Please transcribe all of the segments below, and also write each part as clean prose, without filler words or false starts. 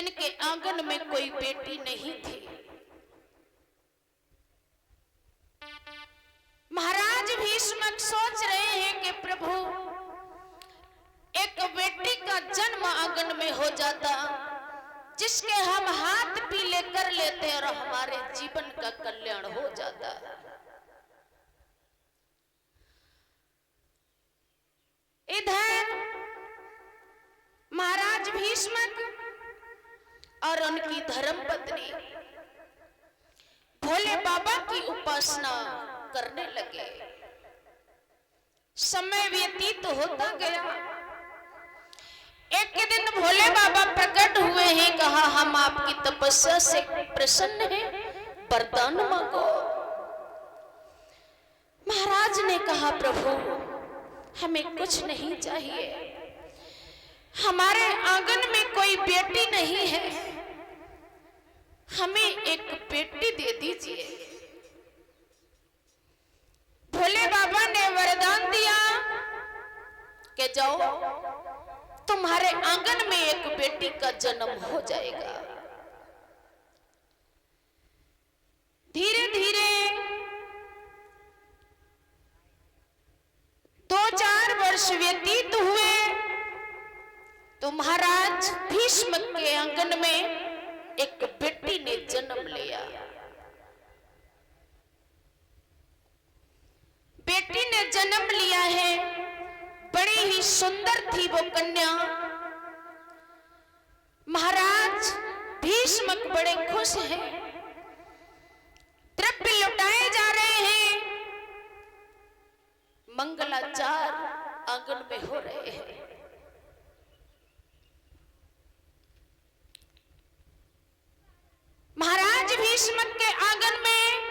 इनके आंगन में कोई बेटी नहीं थी। महाराज भीष्मक सोच रहे हैं कि प्रभु एक बेटी का जन्म आंगन में हो जाता जिसके हम हाथ पीले कर लेते और हमारे जीवन का कल्याण हो जाता। इधर महाराज भीष्मक और उनकी धर्मपत्नी भोले बाबा की उपासना करने लगे। समय व्यतीत होता गया। एक दिन भोले बाबा प्रकट हुए हैं, कहा हम आपकी तपस्या से प्रसन्न हैं, वरदान मांगो। महाराज ने कहा प्रभु हमें कुछ नहीं चाहिए, हमारे आंगन में कोई बेटी नहीं है, हमें एक बेटी दे दीजिए। भोले बाबा ने वरदान दिया कि जाओ तुम्हारे आंगन में एक बेटी का जन्म हो जाएगा। धीरे धीरे 2-4 वर्ष व्यतीत हुए तो महाराज भीष्म के आंगन में एक बेटी ने जन्म लिया। बेटी ने जन्म लिया है, बड़ी ही सुंदर थी वो कन्या। महाराज भीष्म बड़े खुश हैं, द्रव्य लुटाए जा रहे हैं, मंगलाचार आंगन में हो रहे हैं। महाराज भीष्म के आंगन में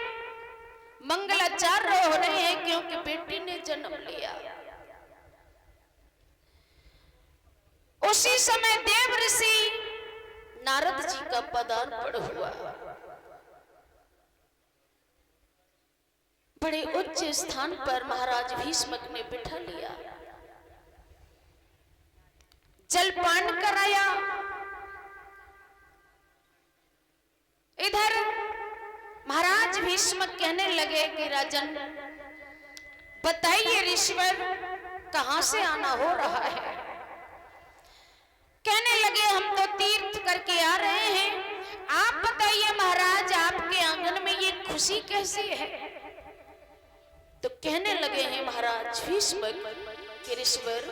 मंगलाचार हो रहे हैं क्योंकि बेटी ने जन्म लिया। उसी समय देव ऋषि नारद जी का पदार्पण हुआ। बड़े उच्च स्थान पर महाराज भीष्मक ने बिठा लिया, जलपान कराया। इधर महाराज भीष्म कहने लगे कि राजन बताइए ऋषिवर कहां से आना हो रहा है। कहने लगे हम तो तीर्थ करके आ रहे हैं, आप बताइए महाराज आपके आंगन में ये खुशी कैसी है। तो कहने लगे हैं महाराज भीष्म कि ऋषिवर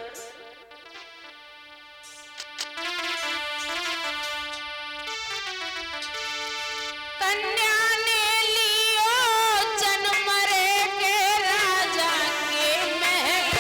कन्या ने लियो जन्म रे के राजा के महल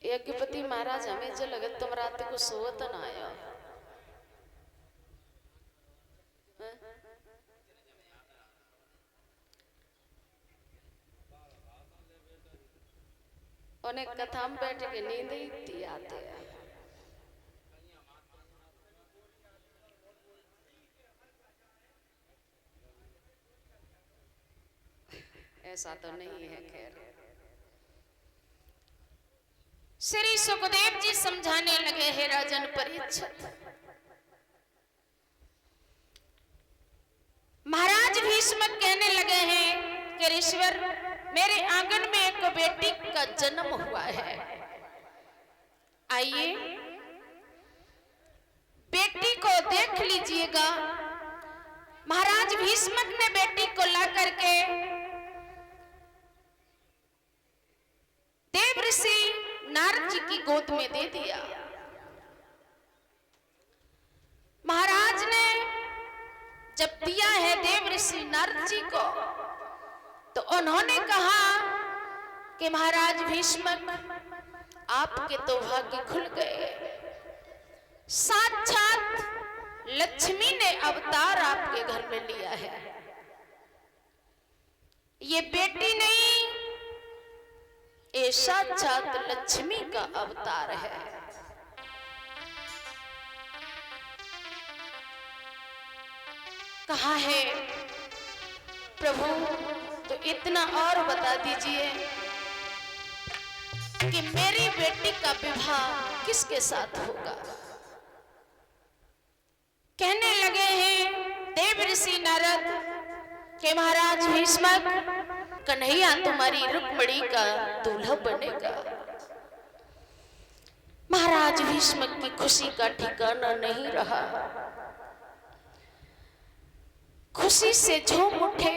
यज्ञपति महाराज हमें जो लगत तुम रात को सोवत न आया। उन्हें कथा में बैठ के नींद ही आते हैं। ऐसा तो नहीं है। खैर श्री सुखदेव जी समझाने लगे, हे राजन परीक्षित, महाराज भीष्म कहने लगे हैं कि ऋषिवर, मेरे आंगन में एक बेटी का जन्म हुआ है। आइए बेटी को देख लीजिएगा। महाराज भीष्म ने बेटी को ला करके देव ऋषि नारद जी की गोद में दे दिया। महाराज ने जब दिया है देव ऋषि नारद जी को, तो उन्होंने कहा कि महाराज भीष्म, आपके तो भाग्य खुल गए। साक्षात लक्ष्मी ने अवतार आपके घर में लिया है। ये बेटी नहीं, ये साक्षात लक्ष्मी का अवतार है। कहा है प्रभु, तो इतना और बता दीजिए कि मेरी बेटी का विवाह किसके साथ होगा। कहने लगे हैं देव ऋषि नारद कि महाराज भीष्म, कन्हैया तुम्हारी रुक्मिणी का दूल्हा बनेगा। महाराज भीष्म की खुशी का ठिकाना नहीं रहा। खुशी से झूम उठे,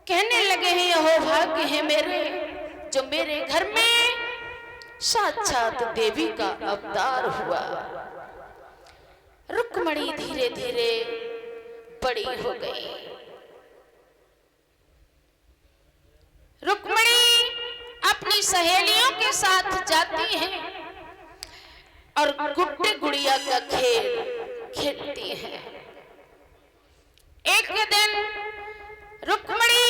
कहने लगे हैं यह भाग्य है मेरे, जो मेरे घर में साक्षात देवी का अवतार हुआ। रुक्मिणी धीरे धीरे बड़ी हो गई। रुक्मिणी अपनी सहेलियों के साथ जाती हैं और गुड्डे गुड़िया का खेल खेलती हैं। एक दिन रुक्मिणी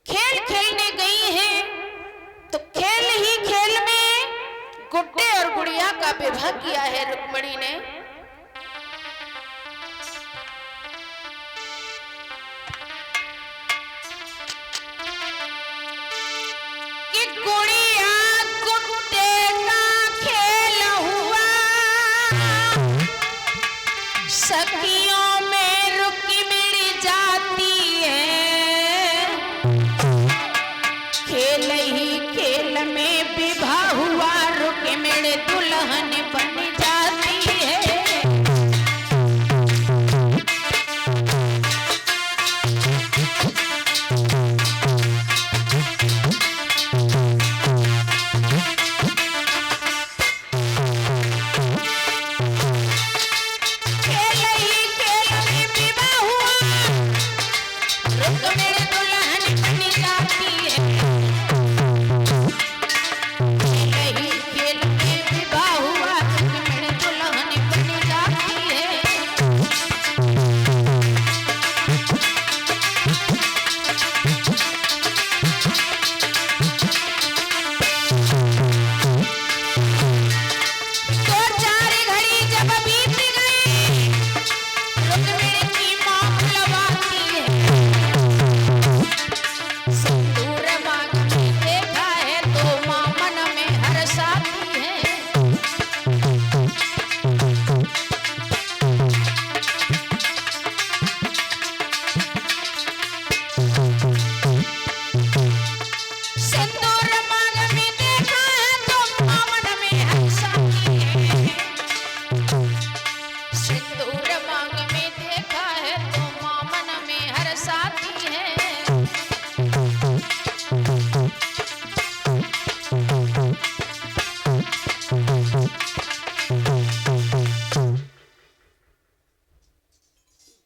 खेल खेलने गई है, तो खेल ही खेल में गुड्डे और गुड़िया का विवाह किया है रुक्मिणी ने। कि गुड़िया गुड्डे का खेल हुआ, सखियों में रुक्मिणी जाती है। खेल ही खेल में विवाह हुआ, रुक्मिणी दुल्हन बन जाती है।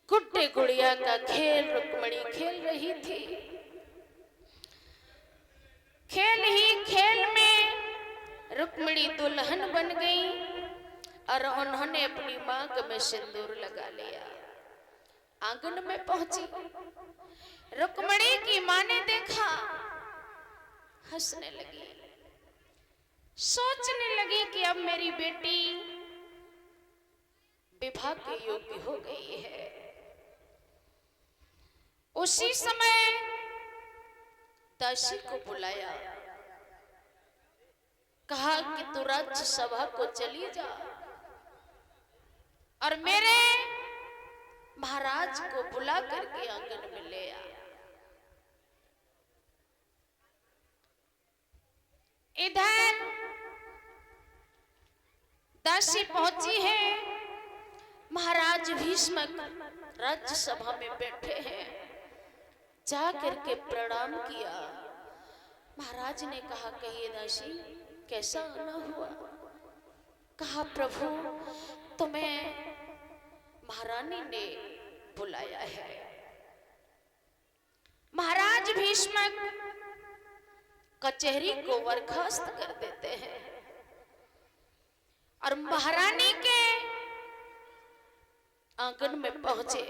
गुड्डे गुड़िया का खेल रुक्मिणी खेल रही थी। खेल ही खेल में रुक्मिणी दुल्हन बन गई और उन्होंने अपनी मांग में सिंदूर लगा लिया। आंगन में पहुंची, रुक्मिणी की मां ने देखा हंसने लगी, सोचने लगी कि अब मेरी बेटी विवाह के योग्य हो गई है। उसी समय दासी को बुलाया, कहा कि तू राज्य सभा को चली जा और मेरे महाराज को बुला करके आंगन में ले आ। इधर दासी पहुंची है, महाराज भीष्म राज्य सभा में बैठे हैं, जा करके प्रणाम किया। महाराज ने कहा, कहिए दासी कैसा आना हुआ? कहा, प्रभु तुम्हें महारानी ने बुलाया है। महाराज भीष्म कचहरी को बर्खास्त कर देते हैं और महारानी के आंगन में पहुंचे।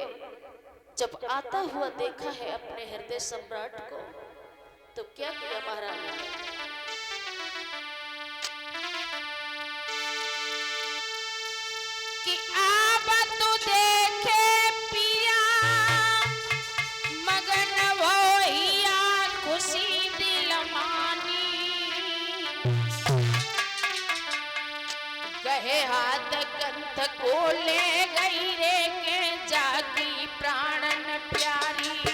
जब आता हुआ देखा है अपने हृदय सम्राट को, तो क्या किया महारानी ने? कि आप तो देखे पिया मगन भोइया खुशी दिल मानी, गहे हाथ ग्रंथ को ले गई रे के जागी प्राणन प्यारी।